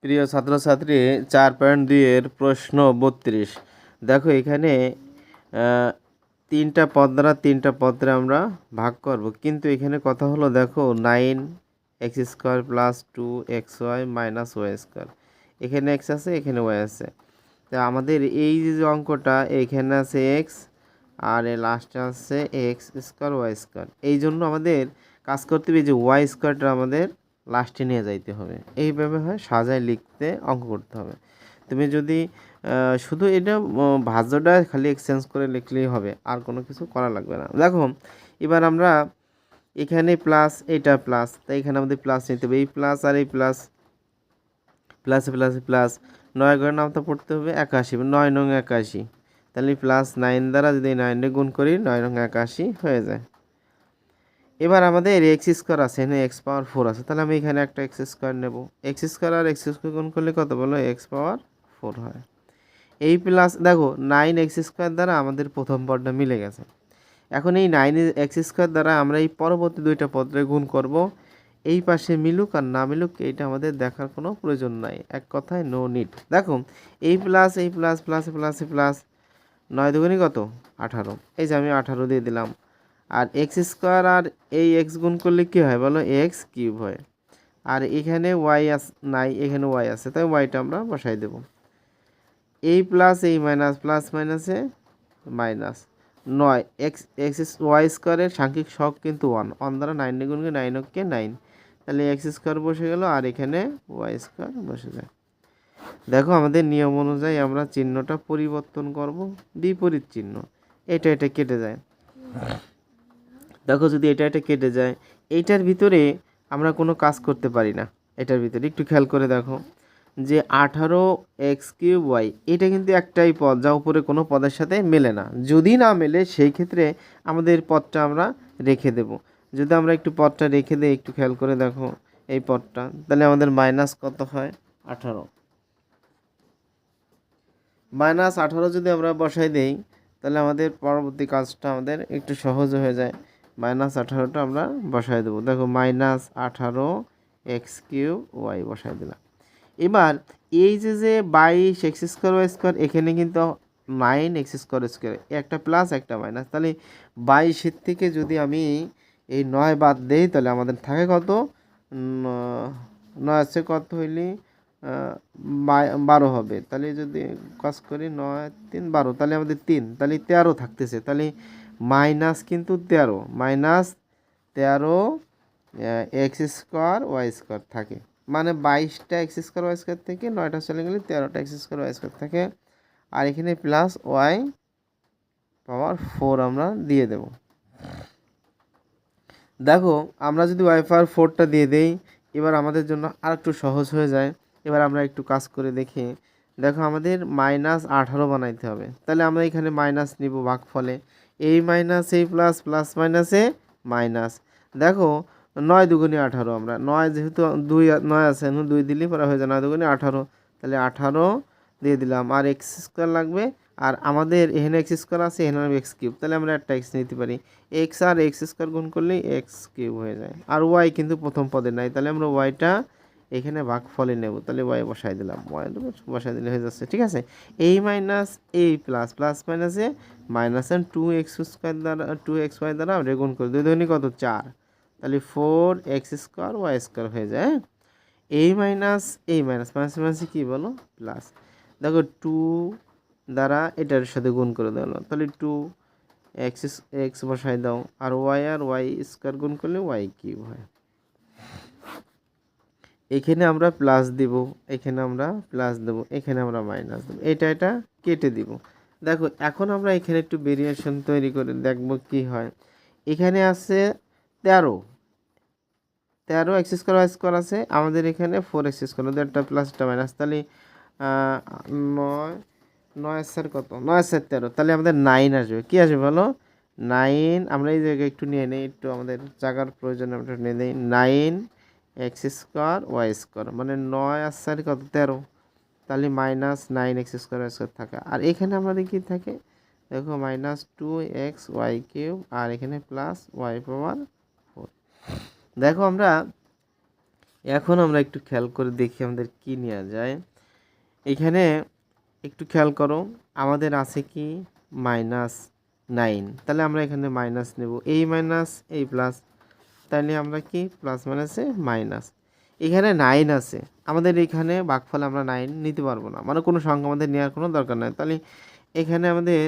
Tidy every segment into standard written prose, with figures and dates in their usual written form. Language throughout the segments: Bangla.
প্রিয় ছাত্রছাত্রী 4.2 এর প্রশ্ন 32। দেখো এখানে তিনটা পদ দ্বারা তিনটা পদে আমরা ভাগ করব, কিন্তু এখানে কথা হলো দেখো 9x² plus 2xy minus y²। এখানে x আছে, এখানে y আছে। তা আমাদের এই যে অঙ্কটা এখানে আছে x আর এর লাস্টে আছে x² y²। এই জন্য আমাদের কাজ করতে হবে যে y²টা আমাদের লাস্টে নিয়ে যাইতে হবে। এইভাবে হয় সাজায় লিখতে অঙ্ক করতে হবে। তুমি যদি শুধু এটা ভাজ্যটা খালি এক্সচেঞ্জ করে লিখলেই হবে, আর কোনো কিছু করা লাগবে না। দেখো এবার আমরা এখানে প্লাস, এটা প্লাস, তাই এখানে আমাদের প্লাস নিতে হবে। এই প্লাস আর এই প্লাস, প্লাসে প্লাসে প্লাস, 9 ঘরের নামটা পড়তে হবে 81, 9 নং 81। তাহলে প্লাস 9 দ্বারা যদি 9 গুণ করি 9 নং 81 হয়ে যায়। এবার আমাদের x² আছে, এখানে x⁴ আছে, তাহলে আমি এখানে একটা x² নেব। x² আর x² গুণ করলে কত বলো? x⁴ হয়। এই প্লাস দেখো 9x² দ্বারা আমাদের প্রথম পদটা মিলে গেছে। এখন এই 9x² দ্বারা আমরা এই পরবর্তী দুইটা পদে গুণ করব। এই পাশে মিলুক আর না মিলুক এইটা আমাদের দেখার কোনো প্রয়োজন নাই, এক কথায় নো নিড। দেখো এই প্লাস, এই প্লাস, প্লাসে প্লাসে প্লাস, 9 দুগুণে কত? 18। এই যে আমি 18 দিয়ে দিলাম। আর x² আর এই x গুণ করলে কী হয় বলো? x³ হয়। আর এখানে y নাই, এখানে y আছে, তাই yটা আমরা বসাই দেব। এই প্লাস এই মাইনাস, প্লাস মাইনাসে মাইনাস 9 y² সাংখ্যিক সহগ কিন্তু 1 দ্বারা 9 গুণ করে 9 কে 9, তাহলে x² বসে গেল আর এখানে y² বসে যায়। দেখো আমাদের নিয়ম অনুযায়ী আমরা চিহ্নটা পরিবর্তন করব, বিপরীত চিহ্ন। এটা কেটে যায়। দেখো যদি এটা কেটে যায়, এইটার ভিতরে আমরা কোনো কাজ করতে পারি না। এটার ভিতরে একটু খেয়াল করে দেখো যে 18x³ এটা কিন্তু একটাই পদ, যা উপরে কোনো পদের সাথে মেলে না। যদি না মেলে সেই ক্ষেত্রে আমাদের পদটা আমরা রেখে দেব। যদি আমরা একটু পদটা রেখে দিই, একটু খেয়াল করে দেখো এই পদটা, তাহলে আমাদের মাইনাস কত হয়? 18। -18 যদি আমরা বসাই দেই, তাহলে আমাদের পরবর্তী কাজটা আমাদের একটু সহজ হয়ে যায়। -18টা আমরা বসাই দেবো। দেখো -18x³ বসাই দিলাম। এবার এই যে 22x² এখানে কিন্তু 9x², একটা প্লাস একটা মাইনাস, তাহলে 22 থেকে যদি আমি এই 9 বাদ দেই, তাহলে আমাদের থাকে কত? 9 আছে কত হইলে 12 হবে। তাহলে যদি কাজ করি 9 3 12, তাহলে আমাদের 3, তাহলে 13 থাকতেছে। তাহলে মাইনাস কিন্তু 13, -13 x² থাকে। মানে 22টা x² থেকে 9টা চলে গেলে 13টা x² থাকে। আর এখানে প্লাস y⁴ আমরা দিয়ে দেব। দেখো আমরা যদি y⁴ দিয়ে দেই, এবার আমাদের জন্য আর একটু সহজ হয়ে যায়। এবার আমরা একটু কাজ করে দেখি। দেখো আমাদের -18 বানাইতে হবে, তাহলে আমরা এখানে মাইনাস নিব ভাগফলে। এই মাইনাস এই প্লাস, প্লাস মাইনাসে মাইনাস। দেখো 9 দুগুণে 18, আমরা 9 যেহেতু 9 আছে, 2 দিলেই পরে হয়ে যায় 9 দুগুণে 18, তাহলে 18 দিয়ে দিলাম। আর x² লাগবে, আর আমাদের এখানে x² আছে, এখানে x³, তাহলে আমরা একটা x নিতে পারি। x আর x² গুণ করলেই x³ হয়ে যায়। আর y কিন্তু প্রথম পদে নাই, তাহলে আমরা yটা এখানে ভাগফলে নেব। তাহলে y বসাই দিলাম, y বসাই দিলে হয়ে যাচ্ছে। ঠিক আছে, এই মাইনাস এই প্লাস, প্লাস মাইনাসে মাইনাস 2x² দ্বারা 2xy দ্বারা আমরা গুণ করি, 2 দুগুণে কত? 4, তাহলে 4x² y² হয়ে যায়। এই মাইনাস এই মাইনাস, মাইনাস মাইনাসে কী বলো? প্লাস। দেখো 2 দ্বারা এটার সাথে গুণ করে দেওয়া, তাহলে 2x বসাই দাও, আর y² গুণ করলে y³ হয়। এখানে আমরা প্লাস দিব, এখানে আমরা প্লাস দেব, এখানে আমরা মাইনাস দেব, এটা কেটে দিব। দেখো এখন আমরা এখানে একটু ভেরিয়েশন তৈরি করে দেখব কি হয়। এখানে আছে 13 x² y² আছে, আমাদের এখানে 4x², একটা প্লাস একটা মাইনাস, তাহলে 9 9 কত? 9 13, তাহলে আমাদের 9 আসবে। কি আসবে বলো? 9। আমরা এই জায়গায় একটু নিয়ে নিই, একটু আমাদের জায়গার প্রয়োজন, আমরা নিয়ে নিই 9x² y², মানে 9 আর কত? 13, তাহলে -9x² y² থাকে। আর এখানে আমাদের কি থাকে? দেখো -2xy³ আর এখানে প্লাস y⁴। দেখো আমরা এখন আমরা একটু খেয়াল করে দেখি আমাদের কি নেওয়া যায়। এখানে একটু খেয়াল করো, আমাদের আছে কি -9, তাহলে আমরা এখানে মাইনাস নেব, এই মাইনাস এই প্লাস, তাহলে আমরা কি প্লাস মাইনাসে মাইনাস। এখানে 9 আছে, আমাদের এখানে ভাগফলে আমরা 9 নিতে পারবো না, মানে কোনো সংখ্যা আমাদের নেওয়ার কোনো দরকার নাই। তাহলে এখানে আমাদের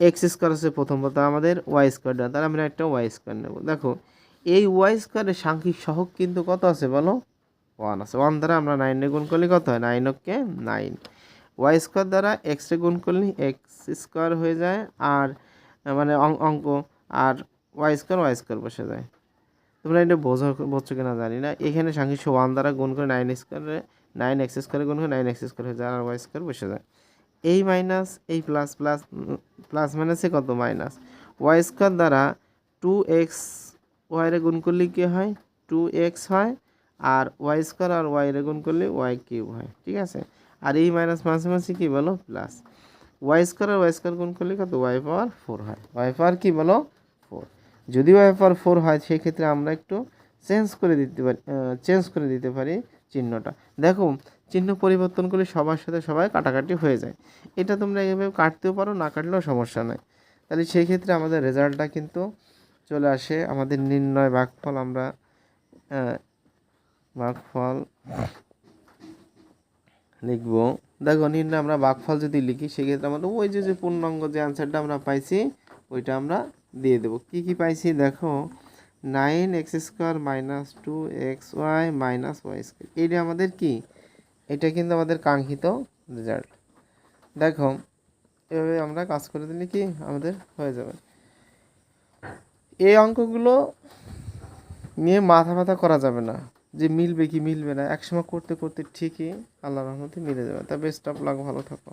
এক্স স্কোয়ার আছে প্রথম কথা, আমাদের ওয়াই স্কোয়ার দেওয়া, তাহলে আমরা একটা ওয়াই স্কোয়ার নেব। দেখো এই ওয়াই স্কোয়ারের সাংখ্যিক সহগ কিন্তু কত আছে বলো, 1 আছে। 1 দ্বারা আমরা 9 গুণ করলে কত হয়, 9 ওকে 9। ওয়াই স্কোয়ার দ্বারা এক্সে গুণ করলে এক্স স্কোয়ার হয়ে যায়, আর মানে অঙ্ক, আর ওয়াই স্কোয়ার বসে যায়। তোমরা এটা বুঝছো কিনা জানি না। এখানে সাংখ্যিক 1 দ্বারা গুণ করে 9 স্কোয়ারে, 9 এক্স স্কোয়ারে গুণ করে 9 এক্স স্কোয়ার হয়ে যায়, আর ওয়াই স্কোয়ার বসে যায়। এই মাইনাস এই প্লাস, প্লাস প্লাস মাইনাসে কত মাইনাস। ওয়াই স্কোয়ার দ্বারা 2x ওয়াইরে গুণ করলে কী হয়, 2x হয়, আর ওয়াই স্কোয়ার আর ওয়াইরে গুণ করলে ওয়াই কিউব হয়, ঠিক আছে। আর এই মাইনাস মাঝামাঝি কী বলো, প্লাস। ওয়াই স্কোয়ার আর ওয়াই স্কোয়ার গুণ করলে কত, ওয়াই পাওয়ার 4 হয়। ওয়াই পাওয়ার কী বলো, 4। যদি ওয়াই পাওয়ার 4 হয় সেক্ষেত্রে আমরা একটু চেঞ্জ করে দিতে পারি চিহ্নটা। দেখো চিহ্ন পরিবর্তন করলে সবার সাথে সবাই কাটাকাটি হয়ে যায়। এটা তোমরা এইভাবে কাটতেও পারো, না কাটলেও সমস্যা নাই। তাহলে সেই ক্ষেত্রে আমাদের রেজাল্টটা কিন্তু চলে আসে। আমাদের নির্ণয় ভাগফল আমরা ভাগফল লিখব। দেখো নির্ণয় আমরা ভাগফল যদি লিখি সেক্ষেত্রে আমাদের ওই যে পূর্ণাঙ্গ যে অ্যান্সারটা আমরা পাইছি ওইটা আমরা দিয়ে দেবো। কি পাইছি দেখো, 9x² - 2xy - y²। এইটা আমাদের কি, এটা কিন্তু আমাদের কাঙ্ক্ষিত রেজাল্ট। দেখো এভাবে আমরা কাজ করে দিলে কি আমাদের হয়ে যাবে। এই অঙ্কগুলো নিয়ে মাথা ব্যথা করা যাবে না যে মিলবে কি মিলবে না, একসময় করতে করতে ঠিকই আল্লাহর রহমতে মিলে যাবে। তা বেস্ট অফ লাক, ভালো থাকো।